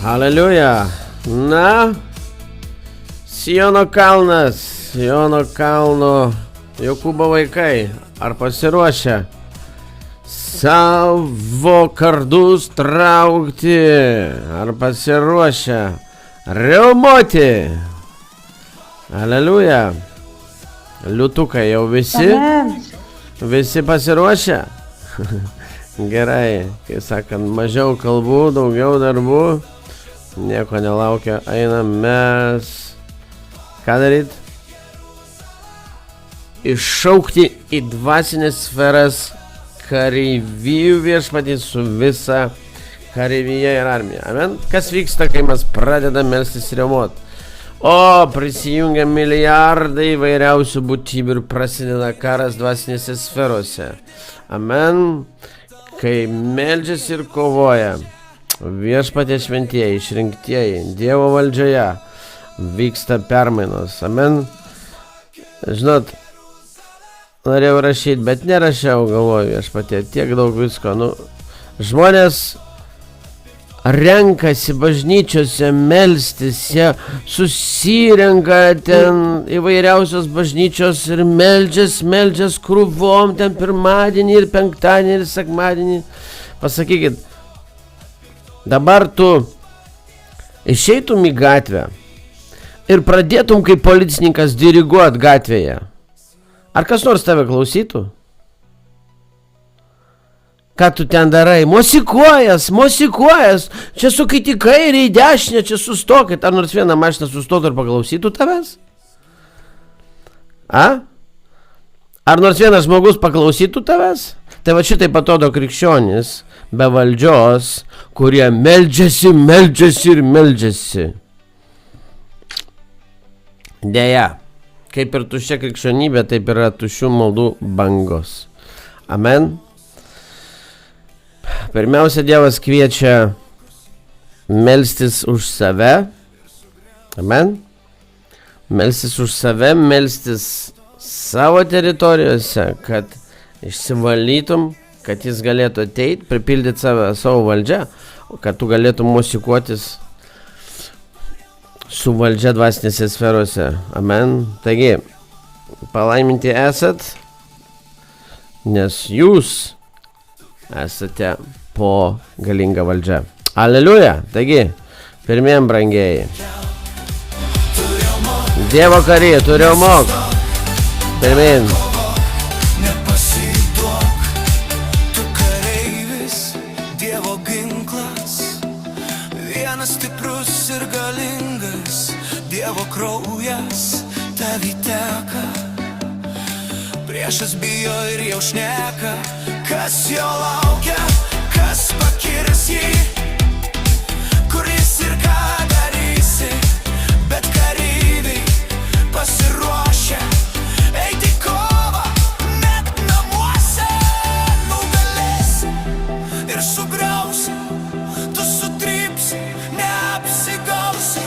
Aleliuja. Na, Siono kalnas, Siono kalno Jokūbo vaikai, ar pasiruošę savo kardus traukti, ar pasiruošę riaumoti? Aleliuja. Liutukai jau visi? Visi pasiruošę? Gerai, kai sakant, mažiau kalbų, daugiau darbų, nieko nelaukia, einam mes. Ką daryt? Iššaukti į dvasinės sferas kareivijų viešpatį su visa kareivija ir armija. Amen? Kas vyksta, kai mes pradedam melstis ir riaumot? O, prisijungia milijardai įvairiausių būtybių ir prasideda karas dvasinėse sferose. Amen? Kai meldžiasi ir kovoja viešpatie šventieji, išrinktieji, Dievo valdžioje, vyksta permainos. Amen? Žinot, norėjau rašyti, bet nerašiau, galvoju, viešpatie, tiek daug visko. Žmonės renkasi bažnyčiose melstis, jie susirenka ten įvairiausios bažnyčios ir meldžias krūvom ten pirmadienį ir penktadienį ir sekmadienį. Pasakykit, dabar tu išeitum į gatvę ir pradėtum kaip policininkas diriguot gatvėje. Ar kas nors tave klausytų? Ką tu ten darai? Mosikuojas, čia sukit į kairę, į dešinę, čia sustokit. Ar nors vieną mašiną sustotų ir paklausytų tavęs? Ar nors vienas žmogus paklausytų tavęs? Tai va šitaip atrodo krikščionys be valdžios, kurie meldžiasi ir meldžiasi. Deja, kaip ir tuščia krikščionybė, taip yra tuščių maldų bangos. Amen. Pirmiausia, Dievas kviečia melstis už save. Amen. Melstis už save, melstis savo teritorijose, kad išsivalytum, kad jis galėtų ateiti, pripildyti savo valdžią, kad tu galėtum mosikuotis su valdžia dvasinėse sferose. Amen. Taigi, palaiminti esat, nes jūs esate po galingą valdžią. Aleliuja. Taigi, pirmiem brangieji. Dievo kariai, tu riaumok. Pirmin. Tu kareivis, Dievo ginklas, vienas stiprus ir galingas, Dievo kraujas tavi teka. Priešas bijo ir jau šneka, kas jo laukia, kas pakirs jį, kur jis ir ką darysi, bet kareiviai pasiruošę eiti kovą, net namuose nugalėsi ir sugriausi, tu sutrypsi, neapsigausi.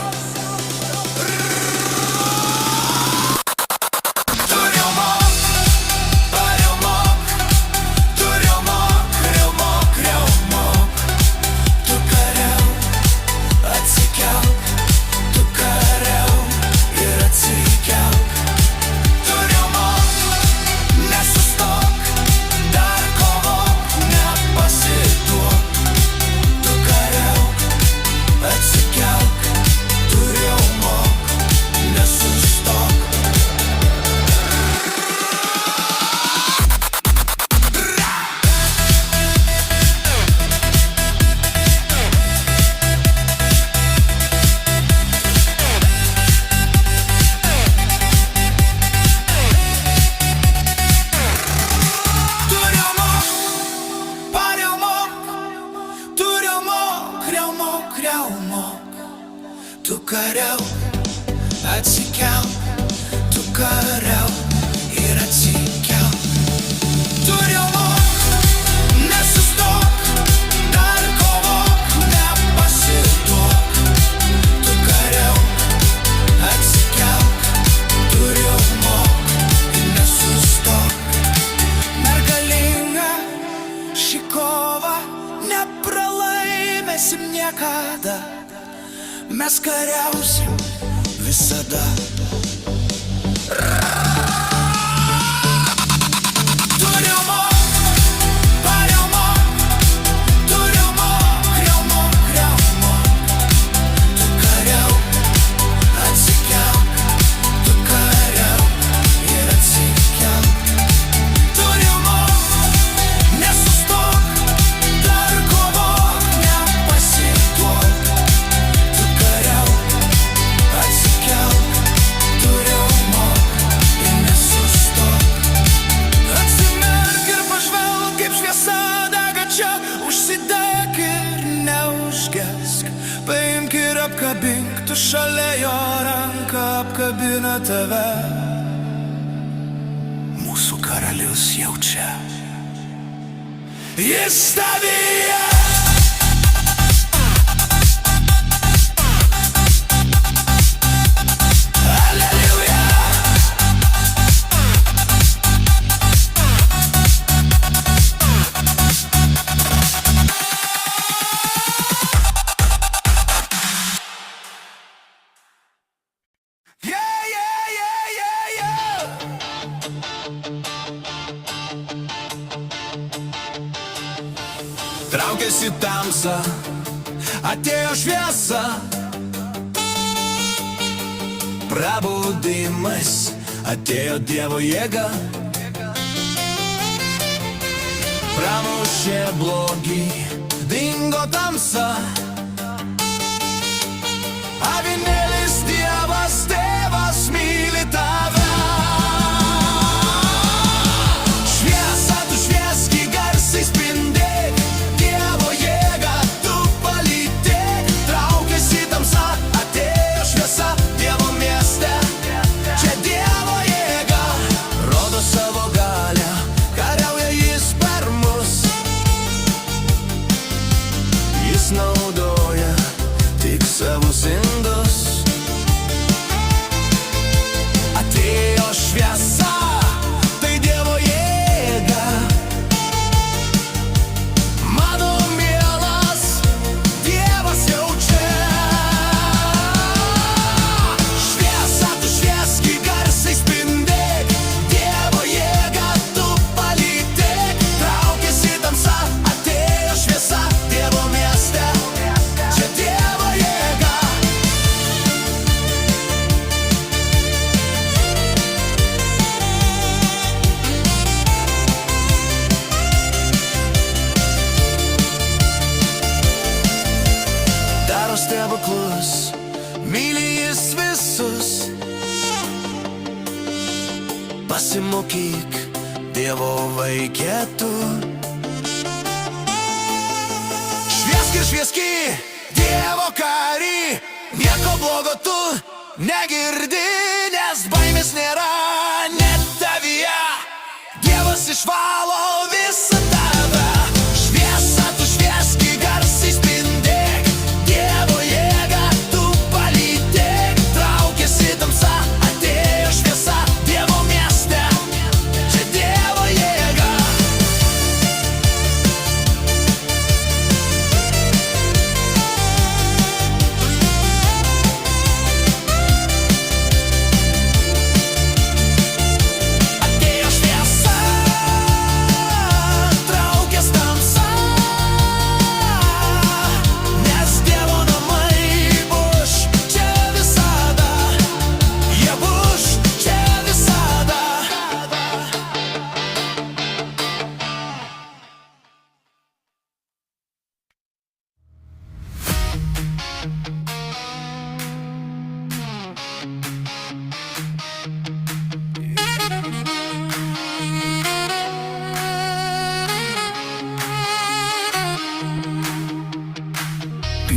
Tu kariauk, atsikelk, tu kariauk ir atsikelk. Tu riaumok, nesustok, dar kovok, nepasiduok. Tu kariauk, atsikelk, tu riaumok, nesustok. Mergalinga ši kova, nepralaimėsim niekada. mes kariausim visada. Paimk ir apkabink, tu šalia jo ranką apkabina tave. Mūsų karalius jau čia. Jis tavyje. Traukėsi tamsa, atėjo šviesa, prabudimas, atėjo Dievo jėga, pramušė blogį, dingo tamsa, avinėlis Dievas tėvas myli tave. Šviesa, tu švieski garsiai spindėk, naudoja tik savus indus. Atėjo šviesa, tai Dievo jėga. Mano mielas Dievas jau čia. Šviesa, tu švieski garsiai spindėk, Dievo jėga tu palytėk. Traukėsi tamsa, atėjo šviesa, Dievo mieste. Stebuklus, myli jis visus. Pasimokyk, Dievo vaikė tu. Švieski ir švieski, Dievo kary, nieko blogo tu negirdi, nes baimės nėra net tavyje. Dievas išvalo visą tave. Šviesa, tu švieski garsiai spindėk, Dievo jėga tu palytėk. Traukėsi tamsa, atėjo šviesa, Dievo mieste. Čia Dievo jėga. Atėjo šviesa, traukės tamsa, nes Dievo namai bus čia visada. Jie bus čia visada.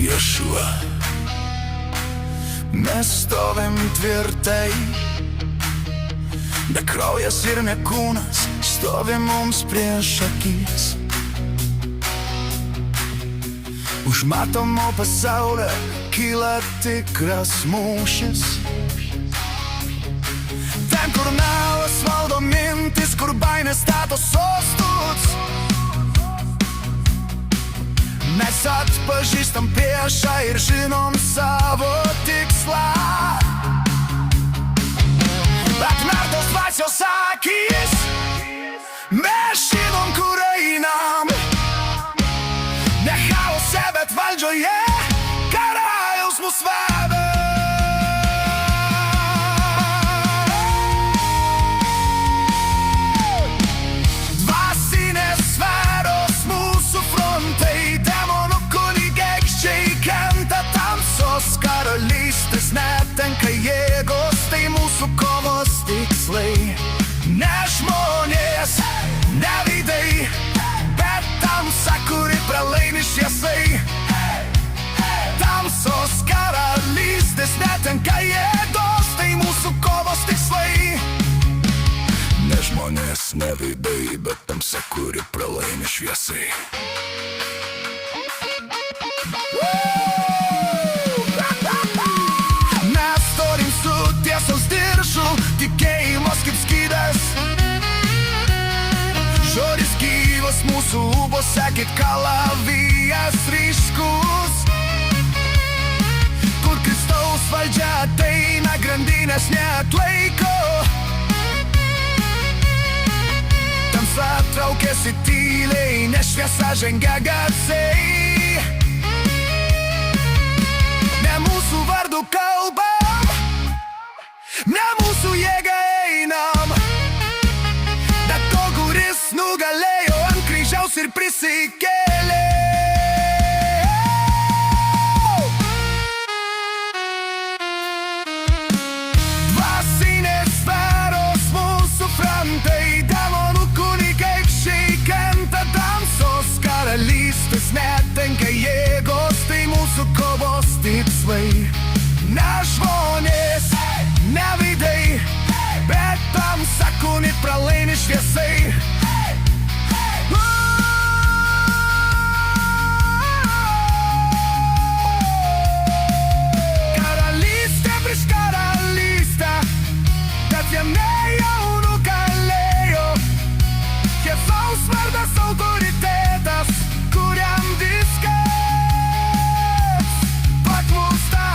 Ješua, mes stovim tvirtai, be kraujas ir ne kūnas stovi mums prieš akis. Už matomo pasaulio kyla tikras mūšis. Ten, kur melas valdo mintis, kur baimė stato sostus, Mes atpažįstam priešą ir žinom savo tikslą. Atmerktos dvasios akys, mes žinom, kur einam. Ne chaose, bet valdžioje, karaliaus mus veda. Dvasinės sferos mūsų frontai, demonų kunigaikščiai krenta, tamsos karalystės netenka jėgos, tai mūsų kovos tikslai. Ne žmonės, ne veidai, bet tamsa, kuri pralaimi šviesai. Tamsos karalystės netenka jėgos, tai mūsų kovos tikslai. Ne žmonės, ne veidai, bet tamsa, kuri pralaimi šviesai. Mes storim su tiesos diržu, tikėjimas kaip skydas. Žodis gyvas mūsų ūbose, kaip kalavijas ryškus. Kur Kristaus valdžia ateina, grandinės neatlaiko. Tamsa traukiasi tyliai, nes šviesa žengia garsiai. Ne mūsų vardu kalbam, ne mūsų jėga einam, bet to, kuris nugalėjo ant kryžiaus ir prisikėlė. Dvasinės sferos mūsų frontai, demonų kunigaikščiai krenta, tamsos karalystės netenka jėgos, tai mūsų kovos tikslai. Ne žmonės, ne veidai, bet tamsa, kuri pralaimi šviesai. Karalystė prieš karalystę, bet jame jau nugalėjo. Jėzaus vardas autoritetas, kuriam viskas paklūsta.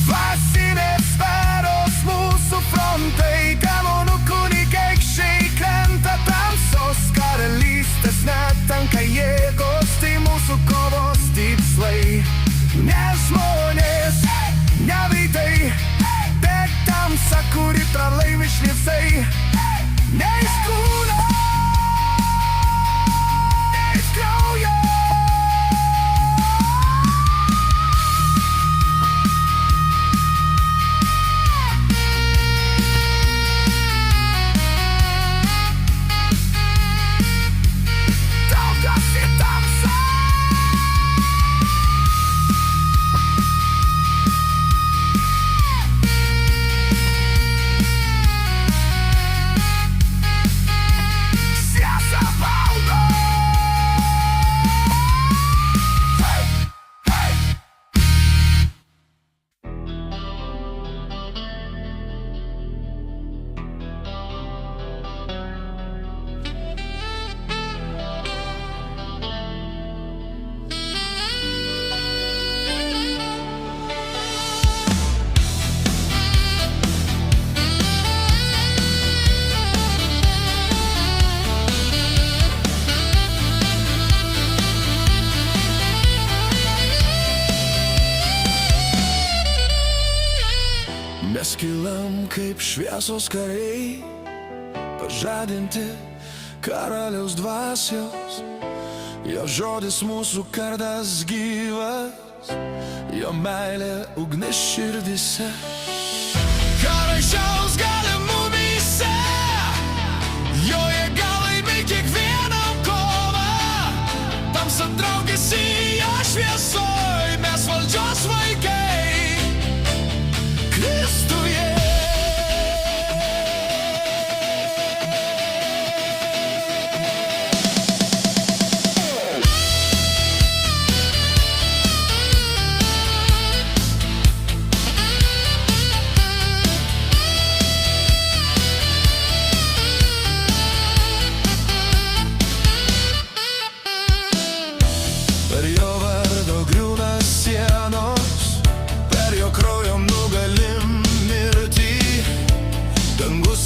Dvasinės sferos mūsų frontai, demonų kunigaikščiai krenta, tamsos karalystės netenka jėgos, tai mūsų kovos tikslai. Ne žmonės, ne veidai, bet tamsa, kuri pralaimi šviesai. Ne iš kūno, ne iš kraujo. Traukiasi tamsa. Šviesa valdo. Mes kylam kaip šviesos kariai, pažadinti karaliaus dvasios. Jo žodis mūsų kardas gyvas, jo meilė ugnis širdyse. Karaišaus gali mumyse, jo jėga laimi kiekvieną kovą. Tamsa traukiasi jo šviesoj, mes valdžios vaikai Kristuje.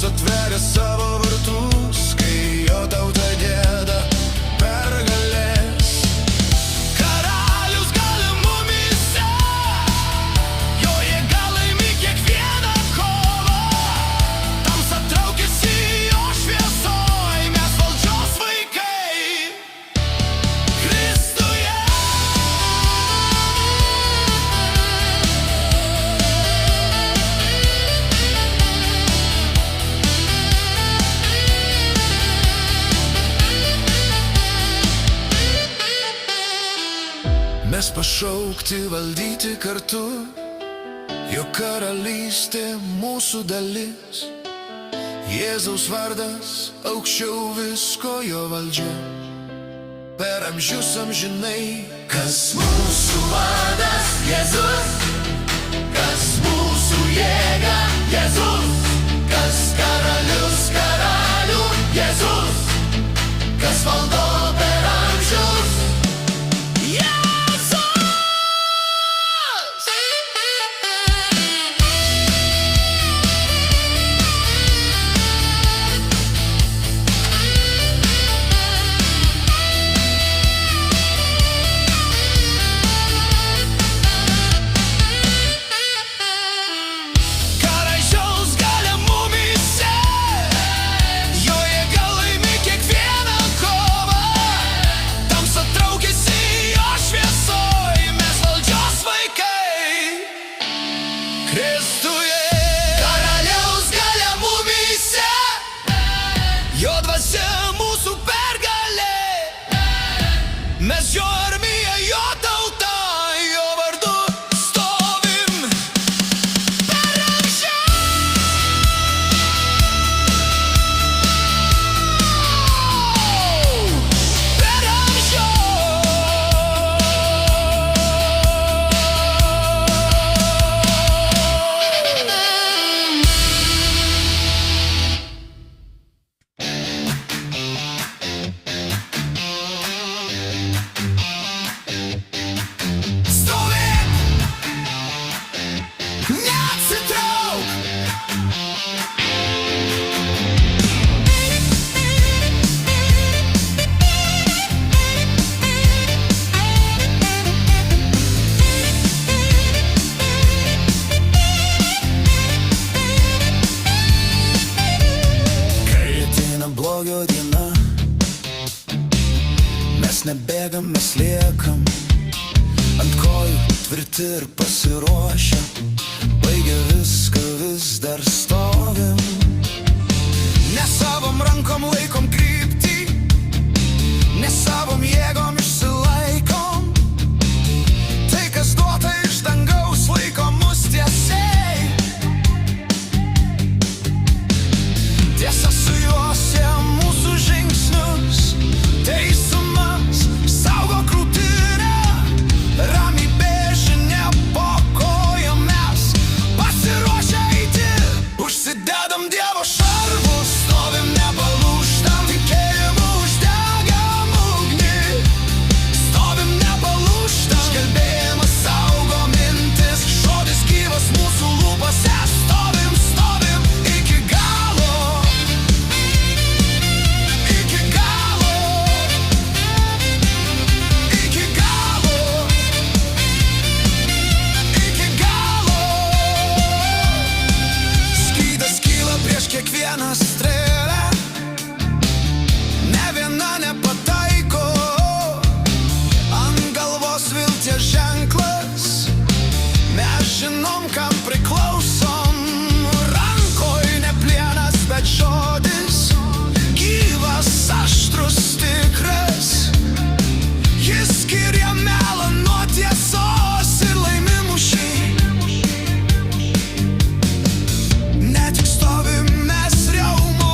atveria savo vartus, kai jo tauta gėda pergalės. Karalius gali mumyse, jo jėga laimi kiekvieną kovą. Tamsa traukiasi jo šviesoj, mes valdžios vaikai Kristuje. Mes pašaukti valdyti kartu, jo karalystė mūsų dalis. Jėzaus vardas aukščiau visko, jo valdžia per amžius amžinai. Kas mūsų vadas? Jėzus. Kas mūsų jėga? Jėzus. Kas karalius karalių? Jėzus. Kas valdo per amžius? Kristuje. Karaliaus galia mumyse, jo dvasia mūsų pergalė. Mes jo armija, jo tauta, jo vardu stovim per amžius. Per amžius. Blogio diena, mes nebėgam, mes liekam ant kojų tvirti ir pasiruošę. Baigę viską, vis dar stovim. Ne savom rankom laikom kryptį, ne savom jėgom išsilaikom. Tai, kas duota iš dangaus, laiko mus tiesiai. Tiesa su juos mūsų žingsnius, teisumas saugo krūtinę, ramybė žinia po kojom mes pasiruošę eiti. Užsidedam Dievo šarvus, stovim nepalūžtam, tikėjimu uždegam ugnį. Stovim nepalūžtam, skelbėjimas saugo mintis, žodis gyvas mūsų lūpose. Stovim, stovim iki galo. Iki galo. Iki galo. Iki galo. Skydas kyla prieš kiekvieną strėlę, ne viena nepataiko. Ant galvos vilties ženklas, mes žinom, kam priklausom. Rankoj ne plienas, bet žodis, gyvas, aštrus, tikras. Jis skiria melą nuo tiesos ir laimi mūšį. Ne tik stovim, mes riaumo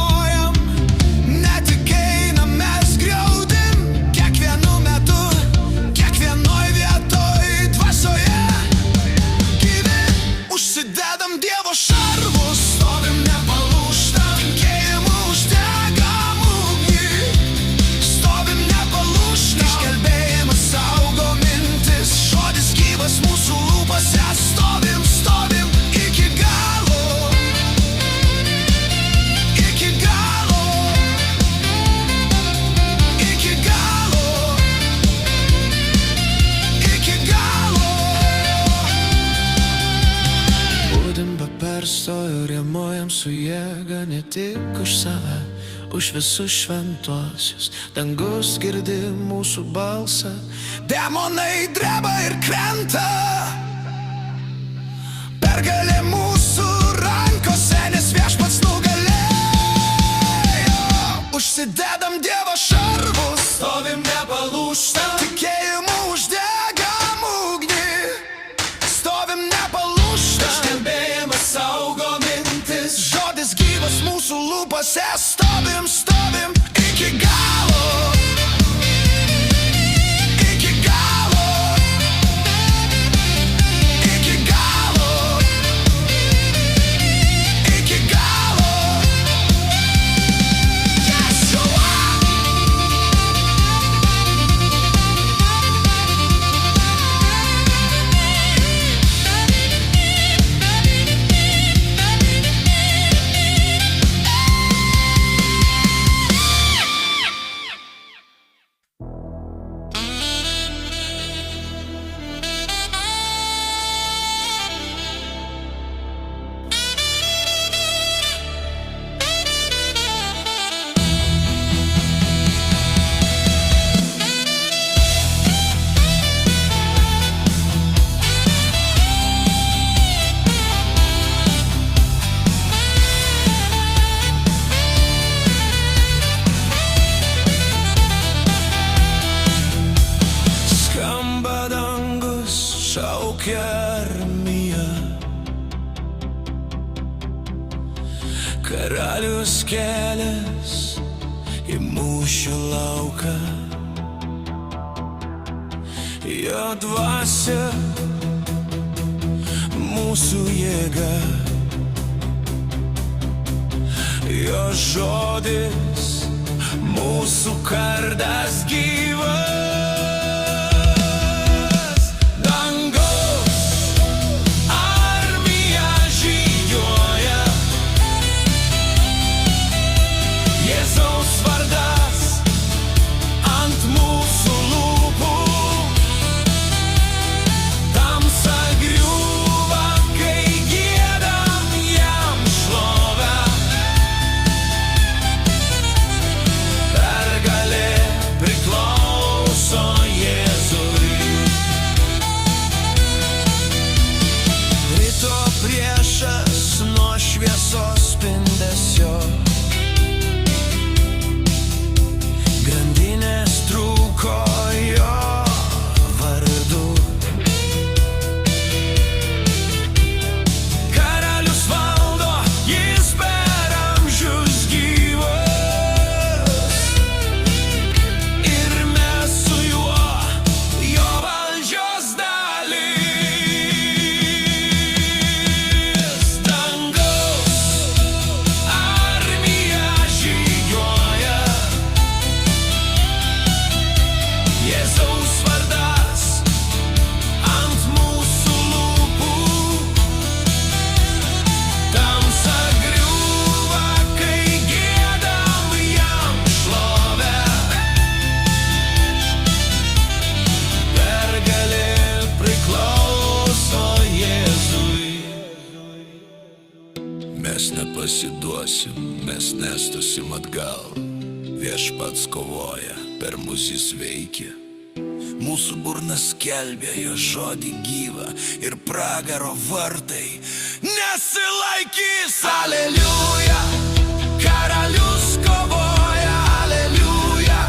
tik už save, už visus šventuosius. Dangus girdi mūsų balsą, demonai dreba ir krenta. Pergalė mūsų rankose, nes viešpats nugalėjo. Užsidedam Dievo šarvus, stovim nepalūžtam, tikėjimu uždegam ugnį. Stovim nepalūžtam, išgelbėjimas saugo mintis. Žodis gyvas mūsų lūpose, stovim, stovim iki galo. Iki galo. Iki galo. Iki galo. Yeshua. Šaukia armija, karalius kelias į mūšio lauką. Jo dvasia mūsų jėga, jo žodis mūsų kardas gyvas. Šviesos spindesio, grandinės trūko jo vardu. Karalius valdo, jis per amžius gyvas, ir mes su juo, jo valdžios dalis. Mes nepasiduosim, mes nestosim atgal. Viešpats kovoja, per mus jis veikia. Mūsų burnas skelbia jo žodį gyvą, ir pragaro vartai nesilaikys. Aleliuja, karalius kovoja, aleliuja,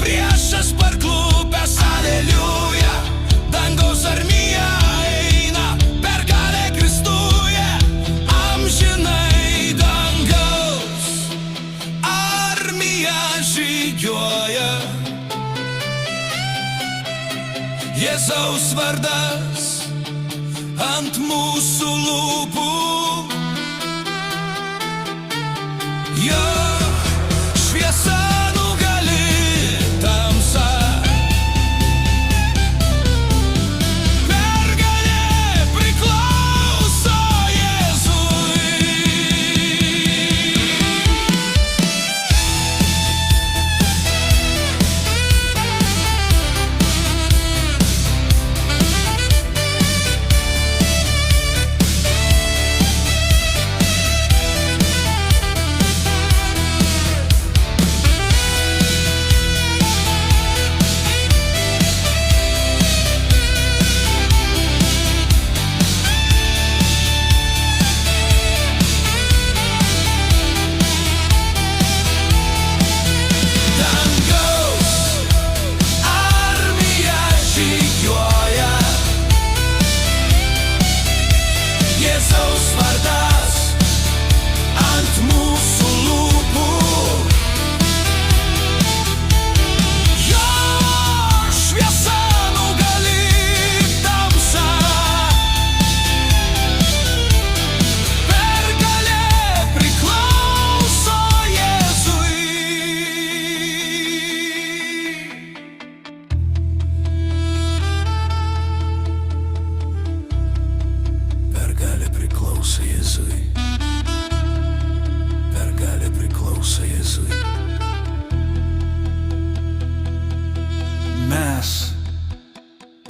priešas parklupęs, aleliuja, dangaus armija eina, pergalė Kristuje, amžinai dangaus armija žygiuoja. Jėzaus vardas ant mūsų lūpų, jo šviesa nugali tamsą. Pergalė priklauso Jėzui.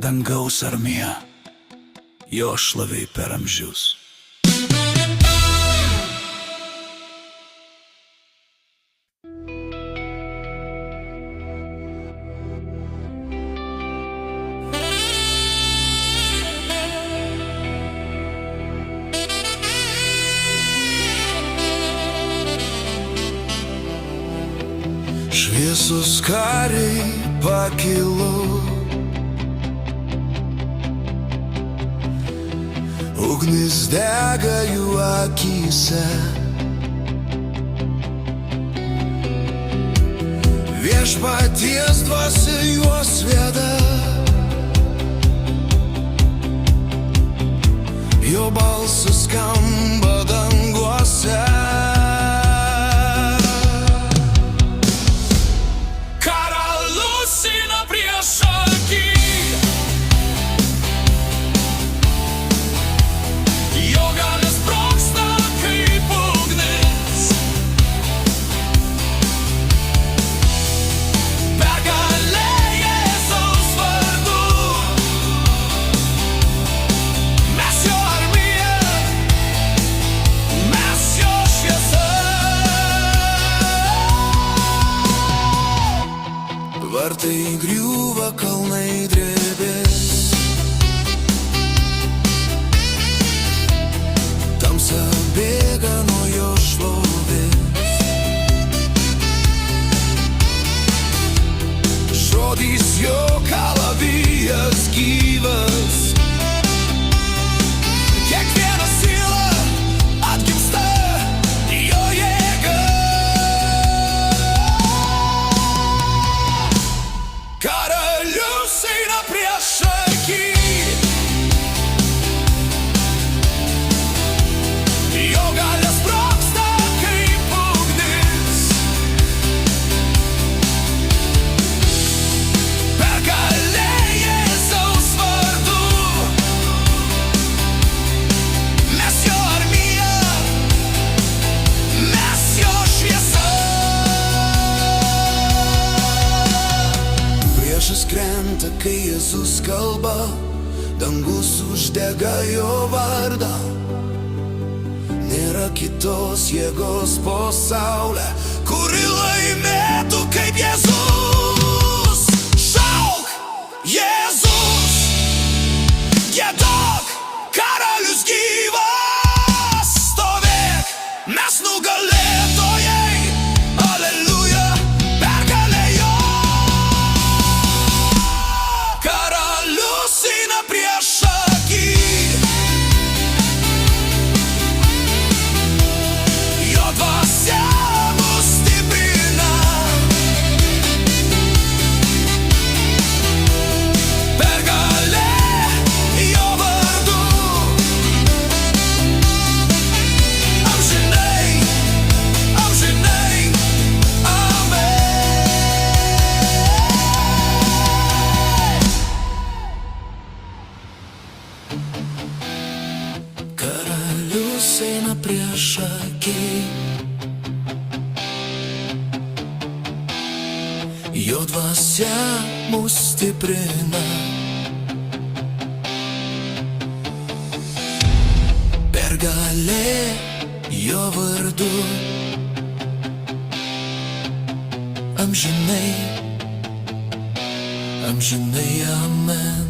dangaus armija, jo šloviai per amžius. Šviesus kariai pakilo, ugnis dega jų akyse, viešpaties dvasia juos veda, jo balsas skamba danguose. Vartai griūva, kalnai drebės, tamsa bėga nuo jo šlovės. Žodis jo kalavijas gyvas, kiekviena siela atgimsta jo jėga. Karalius eina priešaky, jo galia sprogsta kaip ugnis, pergalė Jėzaus vardu, mes jo armija, mes jo šviesa. Priešas krenta, kai Jėzus kalba, dangus uždega jo vardą. Nėra kitos jėgos po saulę, kuri laimėtų kaip Jėzus. Šauk, Jėzus, giedok, karalius gyvas, stovėk, mes nugalėtojai, aleluja, pergalė jo. Karalius eina priešaky, jo dvasia mus stiprina, pergalė jo vardu, amžinai, amžinai, amen. Karalius eina priešaky, jo dvasia mus stiprina, pergalė jo vardu, amžinai, amžinai, amen.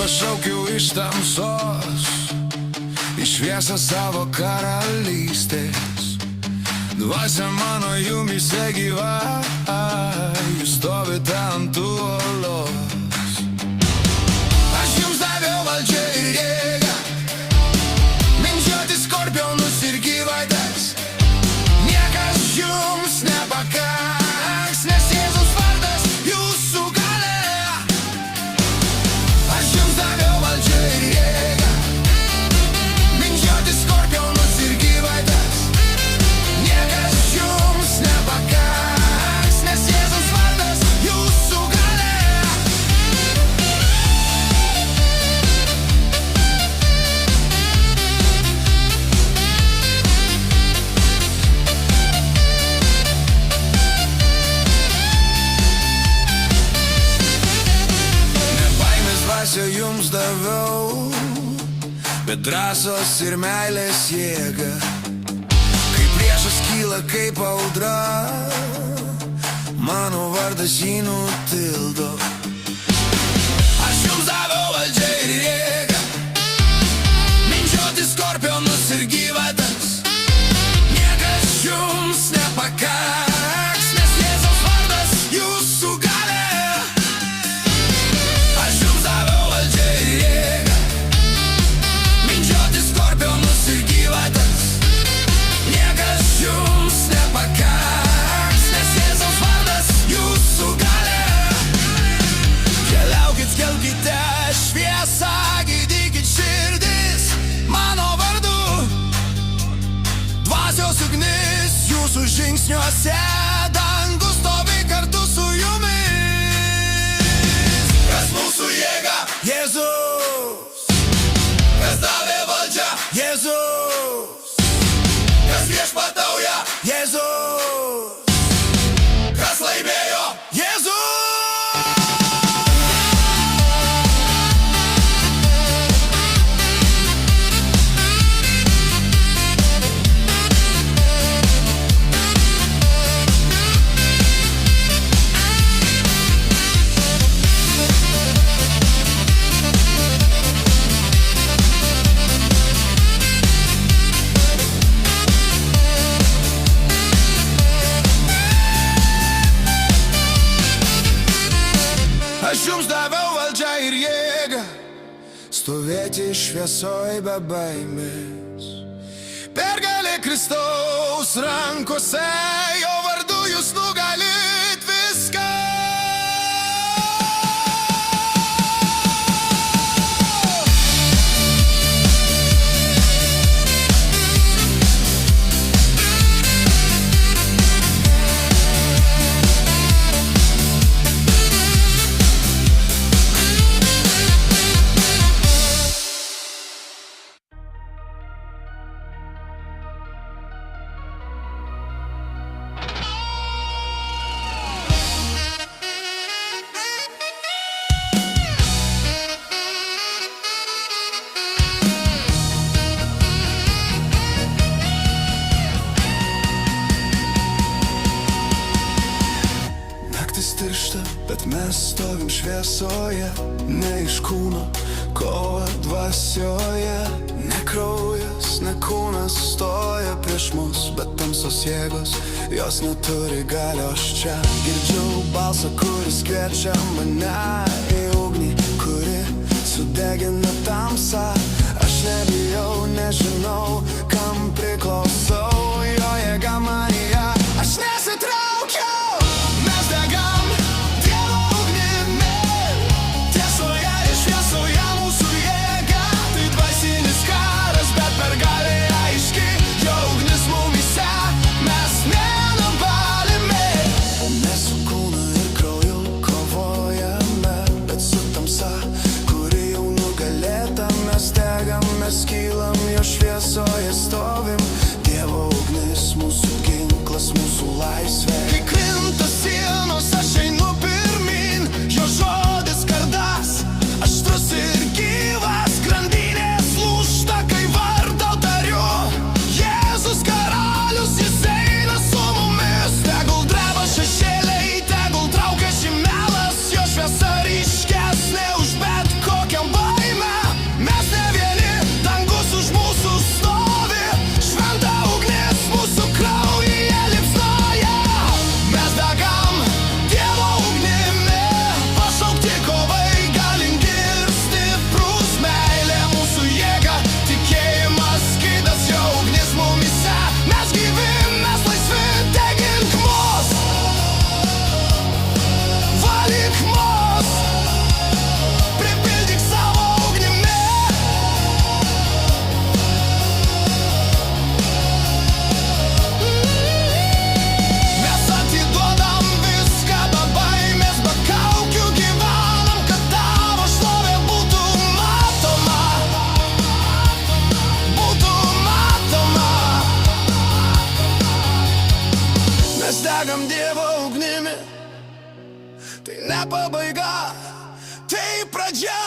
Pašaukiau iš tamsos, į šviesą savo karalystės. Dvasia mano jumyse gyva, jūs stovite ant uolos. Aš jums daviau valdžią ir jėgą, mindžioti skorpionus ir gyvates. Niekas jums nepakaks, nes Jėzus vardas jūsų galia. Aš jums daviau valdžią ir jėgą, mindžioti skorpionus ir gyvates. dvasią jums daviau, bet drąsos ir meilės jėga. Kai priešas kyla kaip audra, mano vardas jį nutildo. Aš jums daviau valdžią ir jėgą, minčioti skorpionus ir gyvates. Niekas jums nepakaks, nes Jėzaus vardas jūsų galia. Aš jums daviau valdžią ir jėgą, minčioti skorpionus ir gyvates. Niekas jums nepakaks, nes Jėzaus vardas jūsų galia. Keliaukit, skelbkite šviesą, gydykit širdis mano vardu. Dvasios ugnis jūsų žingsniuose, dangus stovi kartu su jumis. Kas mūsų jėga? Jėzus. Kas davė valdžią? Jėzus. Kas viešpatauja? Jėzus. Kas laimėjo? Jėzus. Aš jums daviau valdžią ir jėgą, stovėti šviesoj be baimės. Pergalė Kristaus rankose, jo vardu jūs nugalit viską. Tiršta, bet mes stovim šviesoje, ne iš kūno, kova dvasioje. Ne kraujas, ne kūnas stoja prieš mus, bet tamsos jėgos, jos neturi galios čia. Girdžiu balsą, kuris kviečia mane į ugnį, kuri sudegina tamsą. Aš nebijau, nežinau, kam priklausau, jo jėga manyje. Aš nesitraukiau, mes degam skylam, jo šviesoje stovim. Dievo ugnis, mūsų ginklas, mūsų laisvė. Kai krinta sienos, aš einu pirmin, jo žodis kardas, aštrus ir gyvas. Grandinės lūžta, kai vardą tariu. Jėzus karalius, jis eina su mumis. Tegul dreba šešėliai, tegul traukia šimelas, jo šviesa ryškesnė už bet kokią baimę. Mes ne vieni, už mūsų stovi, šventa ugnis mūsų kraujyje liepsnoja. Mes degam Dievo ugnimi, pašaukti kovai, galingi ir stiprūs. Meilė mūsų jėga, tikėjimas skydas, jo ugnis mumyse. Mes gyvi, mes laisvi, degink mus, valyk mus, pripildyk savo ugnimi. Degam Dievo ugnimi, tai ne pabaiga, tai pradžia.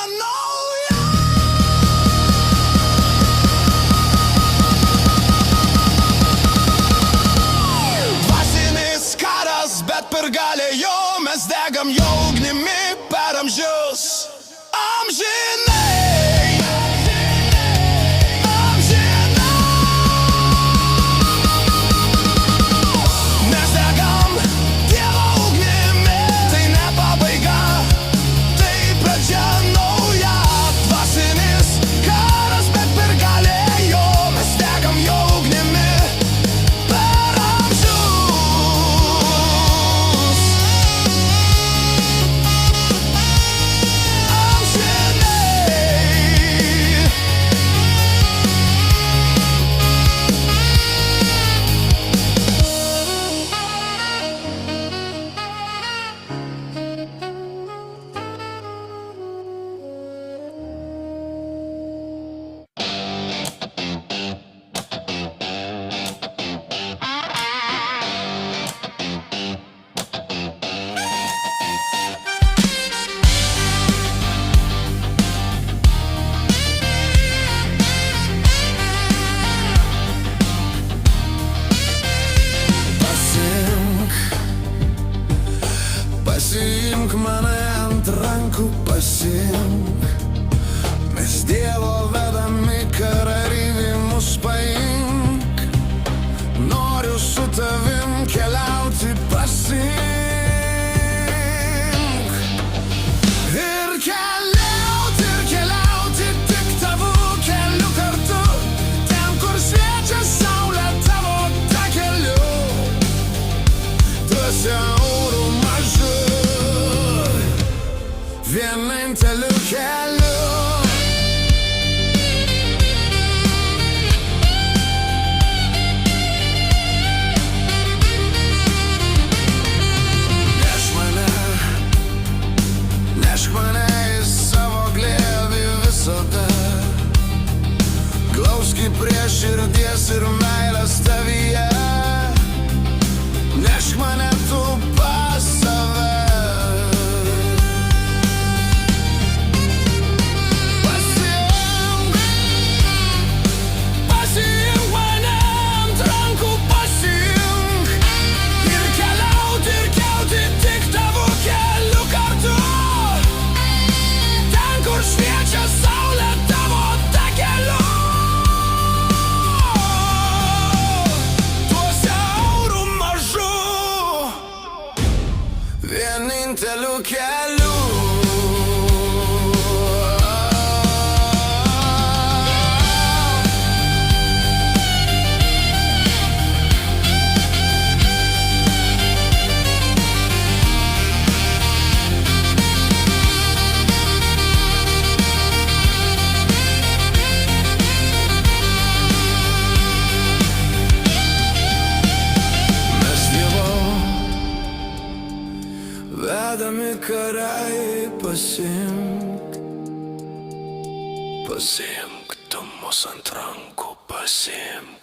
Dievo vedami kareiviai mus paimk, noriu su tavim keliauti pasink. Ir keliauti tik tavo keliu kartu, ten kur šviečia saulė tavo takeliu, tuo siauru mažu, vieninteliu keliu. Nešk mane į savo glėbį visada, glauski prie širdies ir meilės tavyje. Nešk mane tu pas save. Pasiimk mane ant rankų, pasiimk. Ir keliauti tik tavo keliu kartu, kur šviečia saulė tavo takeliu, tuo siauru mažu, vieninteliu keliu. Vedami karai pasiimk tu mus ant rankų, pasiimk.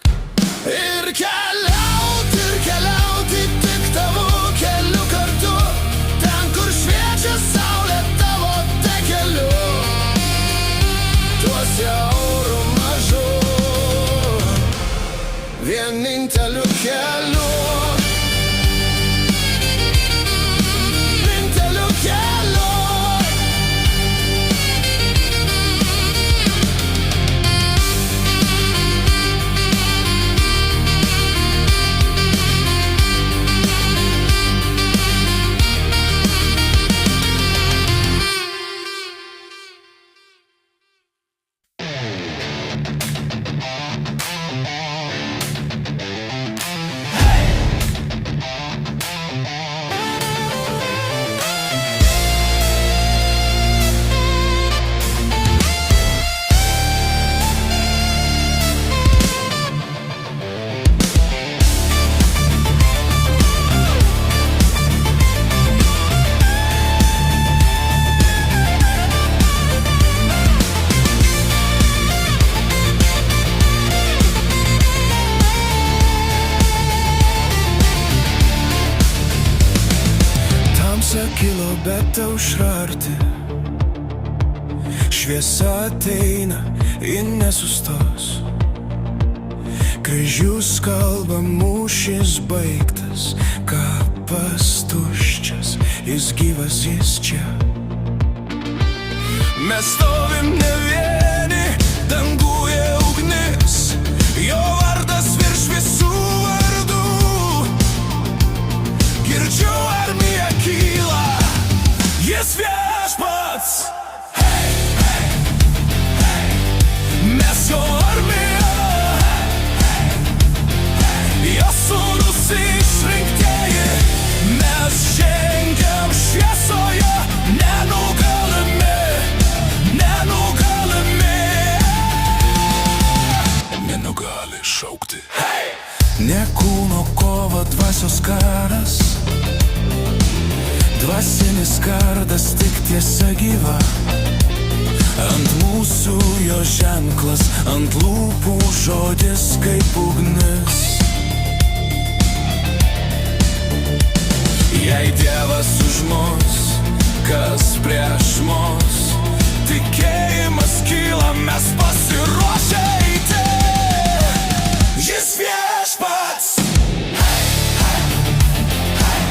Ir keliauti tik tavo keliu kartu, ten kur šviečia saulė tavo takeliu, tuo siauru mažu, vieninteliu keliu. Kilo, bet aušra arti, šviesa ateina, ji nesustos. Kryžius kalba, mūšis baigtas, kapas tuščias, jis gyvas, jis čia. Mes stovim ne vieni, danguje ugnis, jo vardas virš visų vardų. Girdžiu armiją kyla, jis viešpats. Hey, hey, hey. Mes jo armija, hey, hey. Jo sūnus išrinktieji, mes žengiam šviesoje, nenugalimi, nenugali šaukti. Hey. Ne kūno kova, dvasios karas, dvasinis kardas, tik tiesa gyva. Ant mūsų jo ženklas, ant lūpų žodis kaip ugnis. Jei Dievas už mus, kas prieš mus, tikėjimas kyla, mes pasiruošę eiti. Jis viešpats. Hey, hey, hey.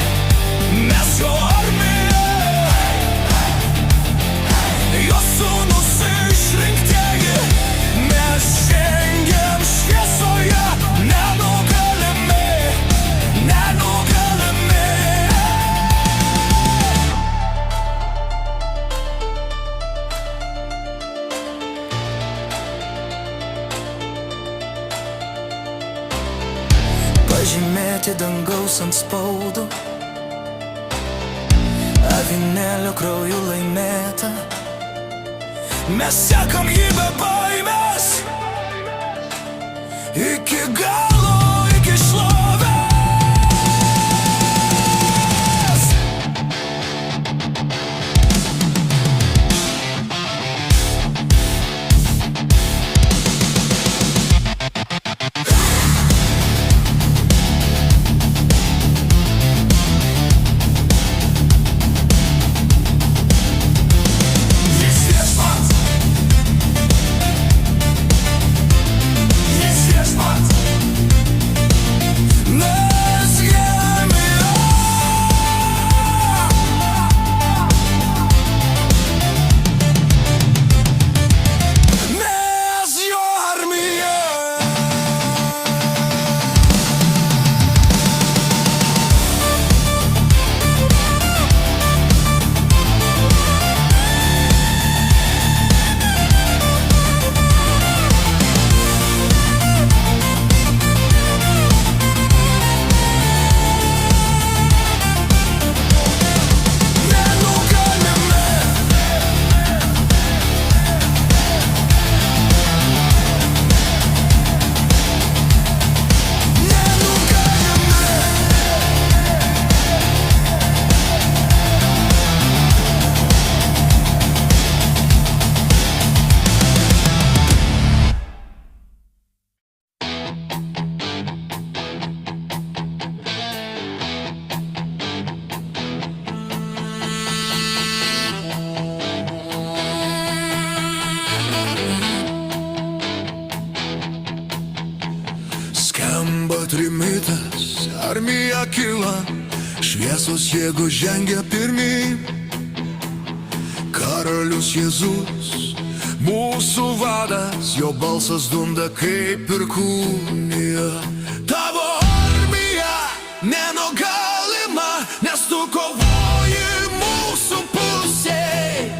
Mes jo armija, hey, hey, hey. Jo sūnus išrinktieji. pažymėti dangaus ant spaudų, avinėlio krauju laimėta. Mes sekam jį be baimės, iki galo, iki šlovės. Trimitas, armija kyla, šviesos jėgų žengia pirmyn. Karalius Jėzus, mūsų vadas, jo balsas dunda kaip perkūnija. Tavo armija nenugalima, nes tu kovoji mūsų pusėj.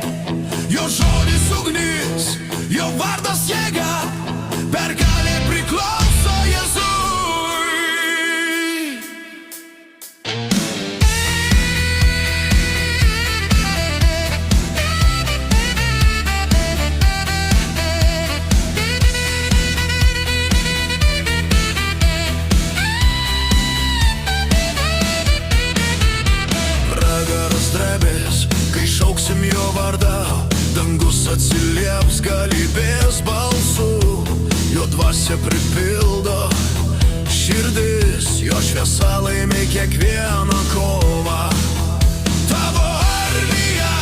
Jo žodis ugnis, jo vardas jėga, pergalė priklauso Jėzui. Jo vardą, dangus atsilieps galybės balsų, jo dvasia pripildo širdis, jo šviesa laimi kiekvieną kovą. Tavo armija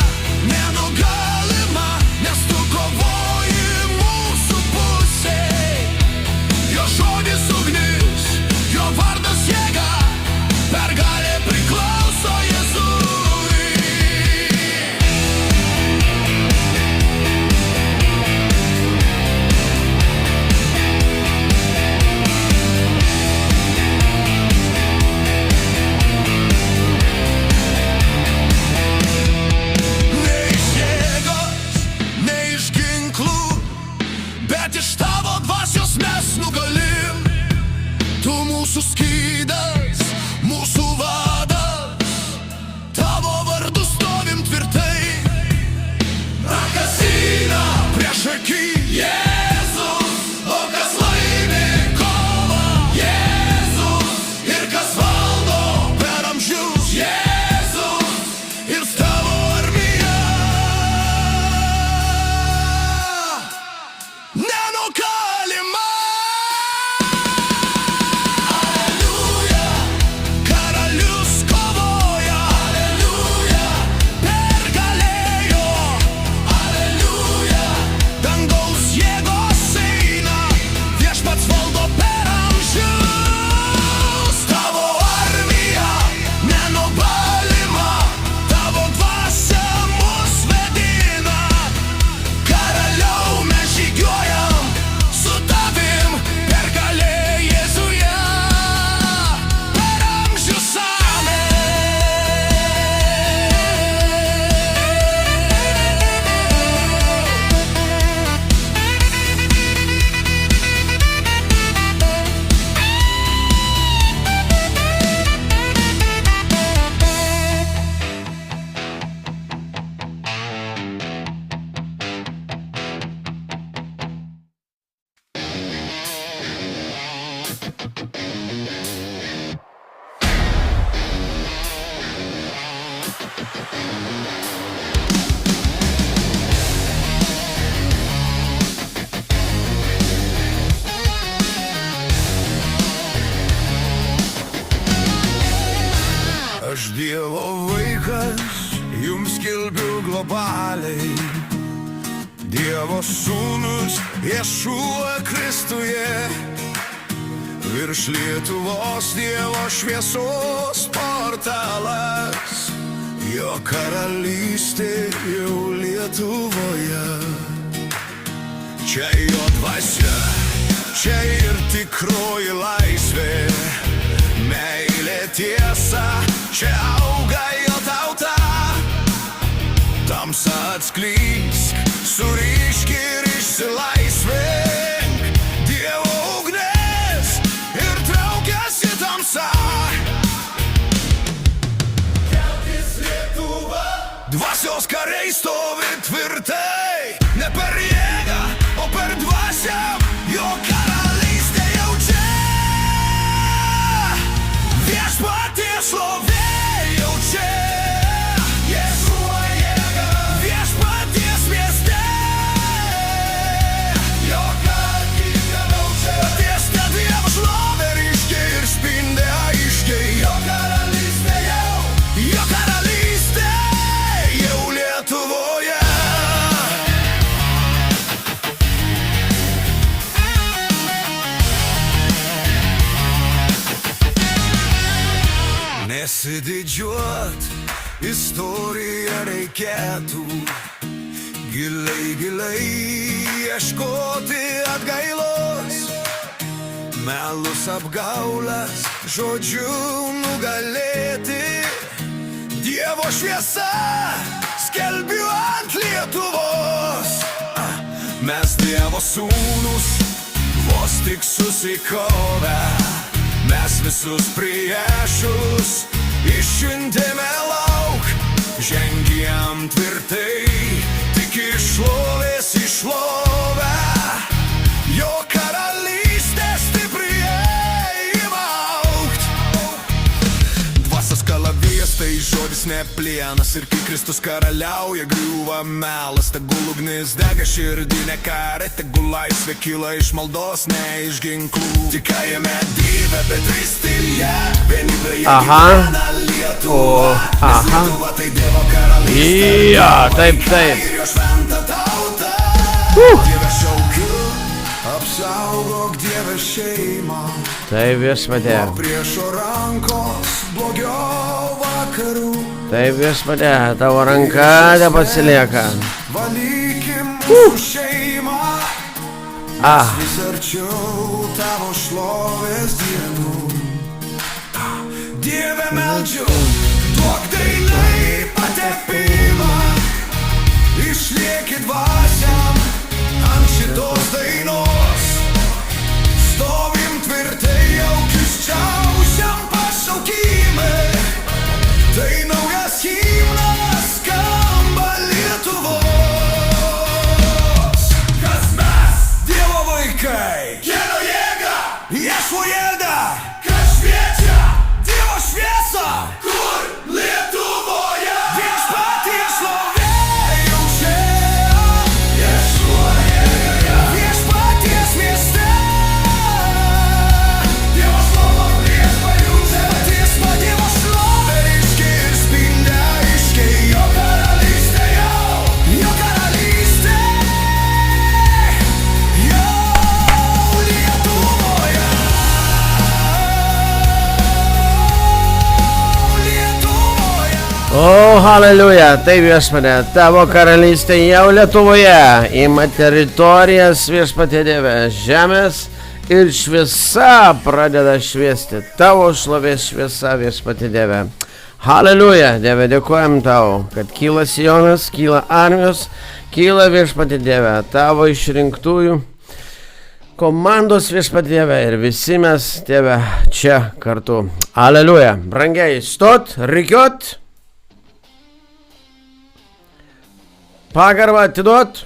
nenugalima, nes tu kovoji mūsų pusėj. Jo žodis ugnis, jo vardas jėga, pergalė priklauso Jėzui. Mūsų skydas, mūsų vadas, tavo vardu stovim tvirtai. Akasina prieš akį Jėzus, o kas laimi kovą Jėzus, ir kas valdo per amžius Jėzus, ir tavo armija nenugalima. Dangaus Sūnus Ješua Kristuje, virš Lietuvos Dievo šviesos portalas, jo karalystė jau Lietuvoje. Čia jo dvasia, čia ir tikroji laisvė, meilė tiesa, čia auga jo tauta. Tamsa atsklysk, surišk ir išsilaisvink, Dievo ugnis ir traukiasi tamsa. Kelkis Lietuva, dvasios kariai stovi tvirtai, ne per jėgą, o per dvasią, jo karalystė jau čia. Viešpaties šlovė jau čia. Nesididžiuot istoriją reikėtų, giliai, giliai ieškoti atgailos, melus apgaulas žodžiu nugalėti. Dievo šviesa skelbiu ant Lietuvos, mes Dievo sūnus vos tik susikovę, mes visus priešus išsiuntėme lauk, žengėm tvirtai, tik iš šlovės į šlovę, jo karalystė stipriai ima augt. Dvasios kalavijas tai žodis ne plienas, ir kai Kristus karaliauja, griūva melas. Tegul ugnis dega širdį, ne kare, tegul laisvė kyla iš maldos, ne iš ginklų. Tikėjame Dievę, bet Kristyje, vienybėje gyvena Lietuva, nes Lietuva tai Dievo karalystė. Jo, taip. Ir jo šventa tauta. Dieve šaukiu, apsaugok Dieve šeimą, Taip, Viešpatie. nuo priešo rankos blogio vakarų. Taip, Viešpatie, tavo ranka nepasilieka. Valykim mūsų šeimą, Ah, vis arčiau tavo šlovės dienų. Dieve meldžiu, duok dainai patepimą, išlieki dvasiam ant šitos dainos. Stovim tvirtai jau kiščiausiam pašaukimai, tai naujas himnas skamba Lietuvos. Kas mes, Dievo vaikai, kelio jėga, Ješua jėda, kas šviečia Dievo šviesą, kur Lietuvoje. Viešpaties šlovė jau čia, Ješua jėga, viešpaties mieste. Dievo šlovė prieš pajūčia, tiesma Dievo šlovė ryškiai ir spindi aiškiai, jo karalystė jau, jo karalystė jau Lietuvoje. Lietuvoje. o, haleliuja, taip, Viešpatie, tavo karalystė jau Lietuvoje, ima teritorijas, Viešpatie Dieve, žemės ir šviesa pradeda šviesti, tavo šlovės šviesa, Viešpatie Dieve. Haleliuja, Dieve, dėkojam tau, kad kyla Sionas, kyla armijos, kyla, Viešpatie Dieve, tavo išrinktųjų komandos, Viešpatie Dieve, ir visi mes, Dieve, čia kartu. Aleliuja. Brangiai, stot, rikiuot, pagarbą atiduot.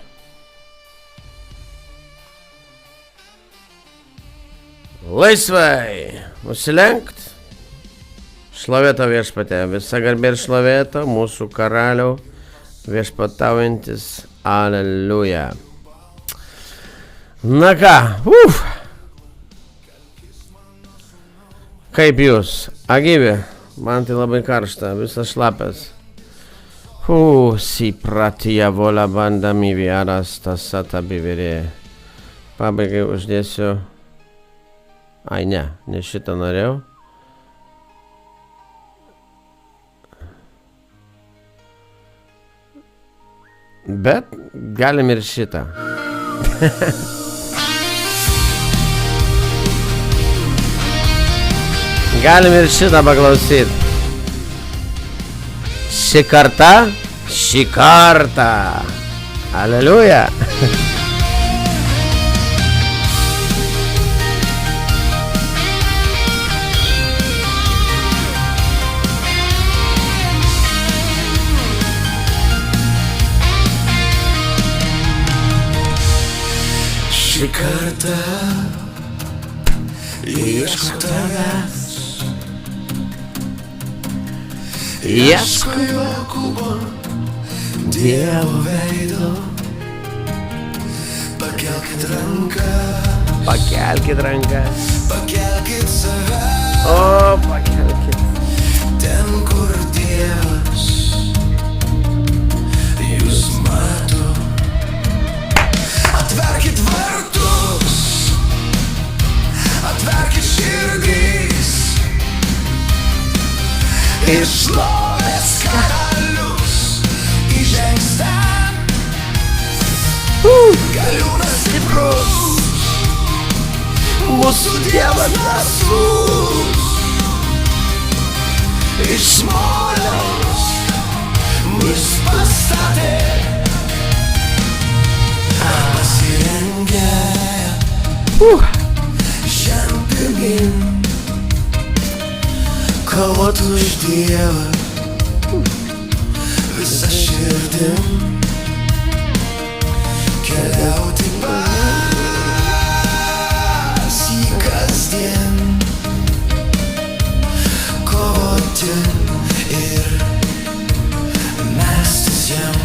Laisvai nusilenkt. Šlovėta Viešpatie, visa garbė ir šlovėta mūsų karaliau viešpataujantis. Aleliuja. Na ką, Kaip jūs? Agyvi, man tai labai karšta, visas šlapės. Si pratijavo la banda mi vieras tasata bivirė. Pabaigai uždėsiu. Ai ne šitą norėjau. Bet galim ir šitą. Galim ir šitą paklausyti. Šį kartą. Aleliuja. Šį kartą ieškau tavęs, ieškau Jokūbo, Dievo veido. Pakelkit rankas, pakelkit save, Pakelkit. ten, kur Dievas jūs mato. Atverkit vartus, atverkit širdys, ir šlovės karalius įžengs ten. Galiūnas stiprus, mūsų Dievas narsus, iš smoliaus mus pastatė. Pasirengę šiam pirmyn kovot už Dievą visą širdim, keliauti pas jį kasdien, kovoti ir mestis jam.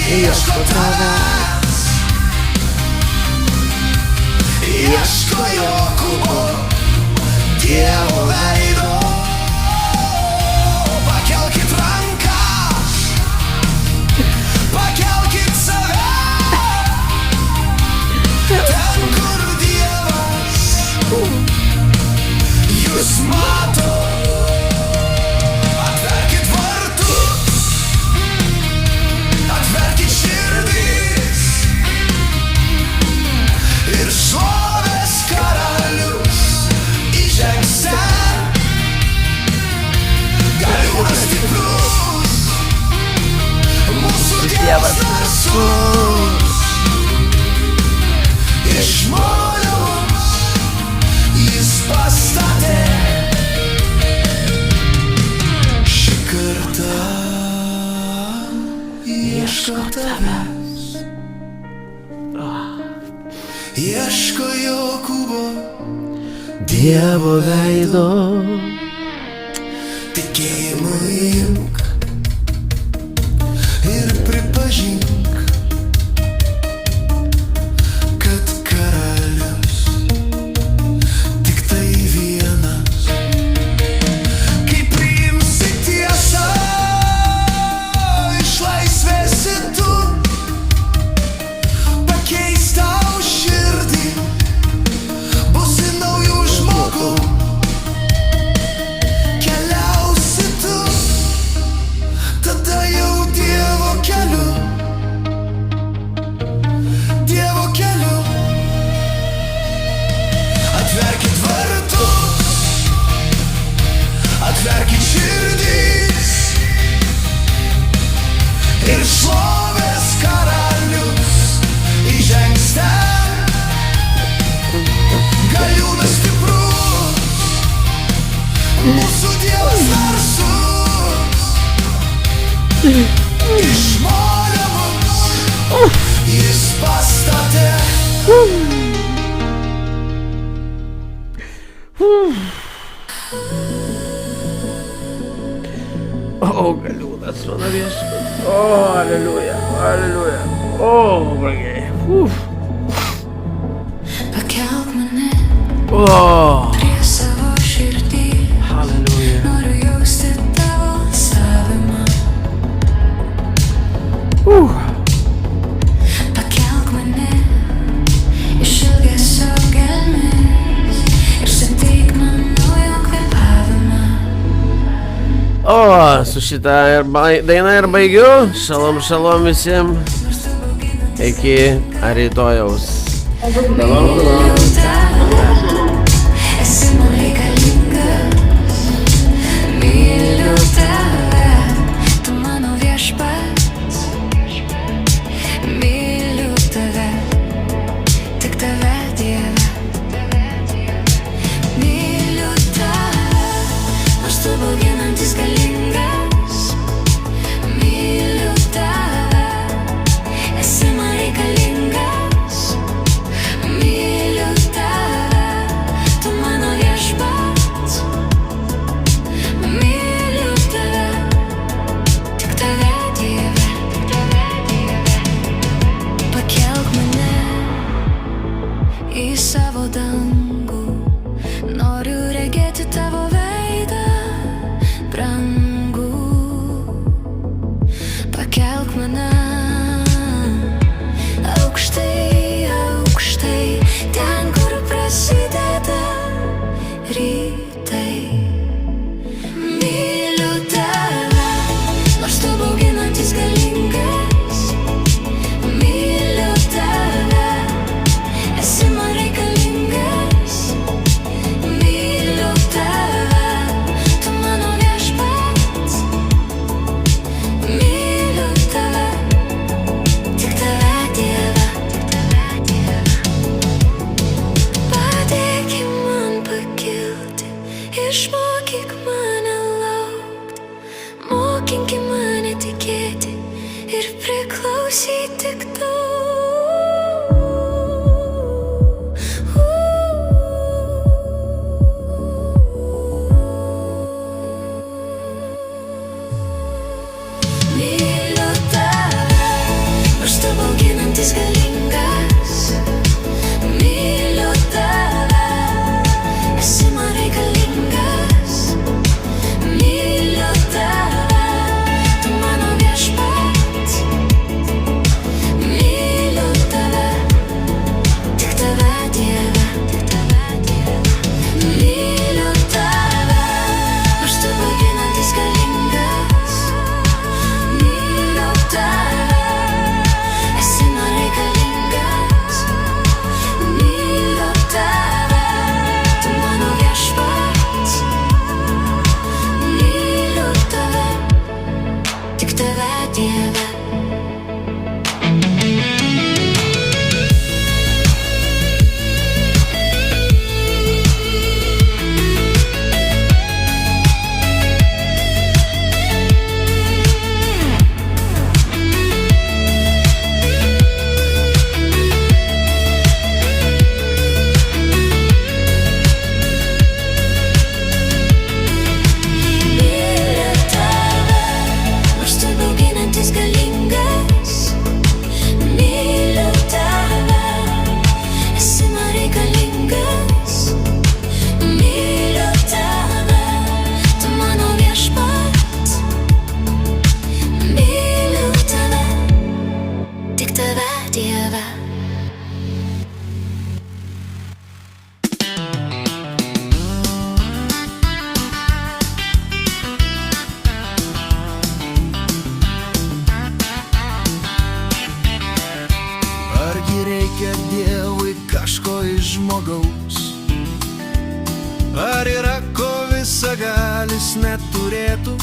Ieško tavęs, ieško Jokūbo, Dievo veido. Pakelkit rankas, pakelkit save, ten, kur Dievas jūs mato. Dievas narsus, iš moliaus jis pastatė. Šį kartą ieško tavęs, ieško Jokūbo, Dievo veido. Tikėjimu imk ir pripažink, kad karalius tik tai vienas. Kai priimsi tiesą, išlaisvėsi tu, pakeis tau širdį, būsi naujų žmogų. Keliausi tu, tada jau Dievo keliu, Dievo keliu. Atverkit vartus, atverkit širdys, ir šlovės karalius įžengs ten. Galiūnas stiprus, mūsų Dievas narsus, iš moliaus jis pastatė. Galiūnas mano viešpats. Aleliuja, aleliuja. Brangiai. Pakelk mane Oh. prie savo širdies. Pakelk mane iš ilgesio gelmės ir suteik man naują kvėpavimą. O, su šitą dainą ir baigiu. Šalom, šalom visiems. Iki rytojaus. Myliu tave, esi man reikalingas. Myliu tave, tu mano viešpats. Myliu tave, tik tave, Dieve. Myliu tave, nors tu bauginantis galingas. Myliu tave, esi man reikalingas. Myliu tave, tu mano viešpats. Myliu tave, tik tave, Dieve. Pakelk mane į savo dangų, noriu regėti tavo veidą brangų. Pakelk mane aukštai, aukštai, ten, kur prasideda rytai. Myliu tave, nors tu bauginantis galingas. Myliu tave, esi man reikalingas. Myliu tave, tu mano viešpats. Myliu tave, tik tave, Dieve. Padėk man pakilti, išmokyk mane laukti, mokink mane tikėti ir priklausyti tik tau. Myliu tave, nors tu bauginantis galingas. Myliu tave, esi man reikalingas. Myliu tave, tu mano viešpats. Myliu tave, tik tave, Dieve. Myliu tave, nors tu bauginantis galingas. Myliu tave, esi man reikalingas. Myliu tave, tu mano viešpats. Myliu tave, tik tave, Dieve. Myliu tave, nors tu bauginantis galingas. Myliu tave, esi man reikalingas. Myliu tave, tu mano viešpats. Myliu tave, tik tave, Dieve. Argi reikia Dievui kažko iš žmogaus? Ar yra ko visagalis neturėtų?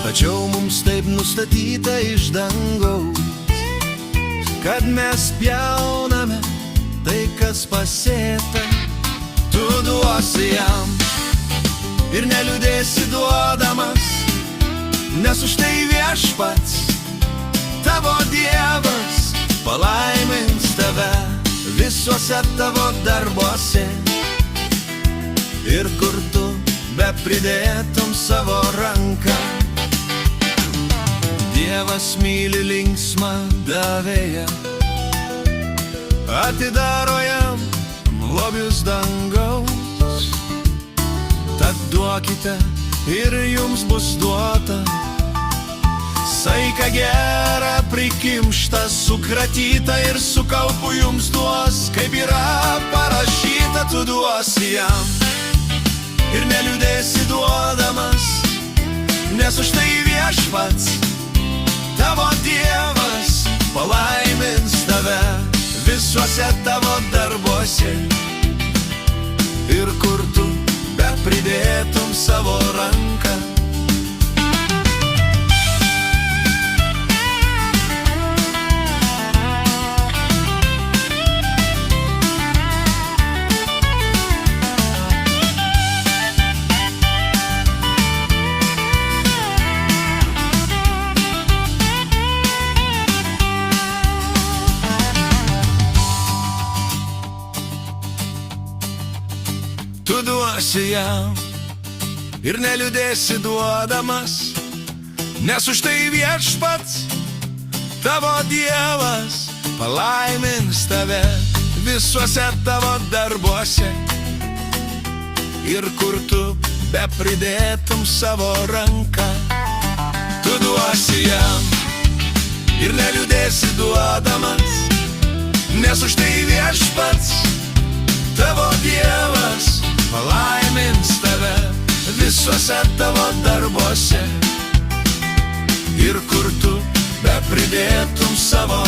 Tačiau mums taip nustatyta iš dangaus, kad mes pjauname tai, kas pasėta. Tu duosi jam ir neliūdėsi duodamas, nes už tai viešpats, tavo Dievas, palaimins tave visuose tavo darbuose. Ir kur tu bepridėtum savo ranką, Dievas myli linksmą davėją, atidaro jam lobius dangaus. Tad duokite ir jums bus duota, Saiką gerą prikimštą, sukratytą ir su kaupu jums duos, kaip yra parašyta, tu duosi jam. Ir neliūdėsi duodamas, nes už tai viešpats, tavo Dievas, palaimins tave visuose tavo darbuose. Ir kur tu bepridėtum savo ranką. Tu duosi jam ir neliūdėsi duodamas, nes už tai viešpats, tavo Dievas, palaimins tave visuose tavo darbuose. Ir kur tu bepridėtum savo ranką, tu duosi jam ir neliūdėsi duodamas, nes už tai viešpats, tavo Dievas, palaimins tave visuose tavo darbuose. Ir kur tu bepridėtum savo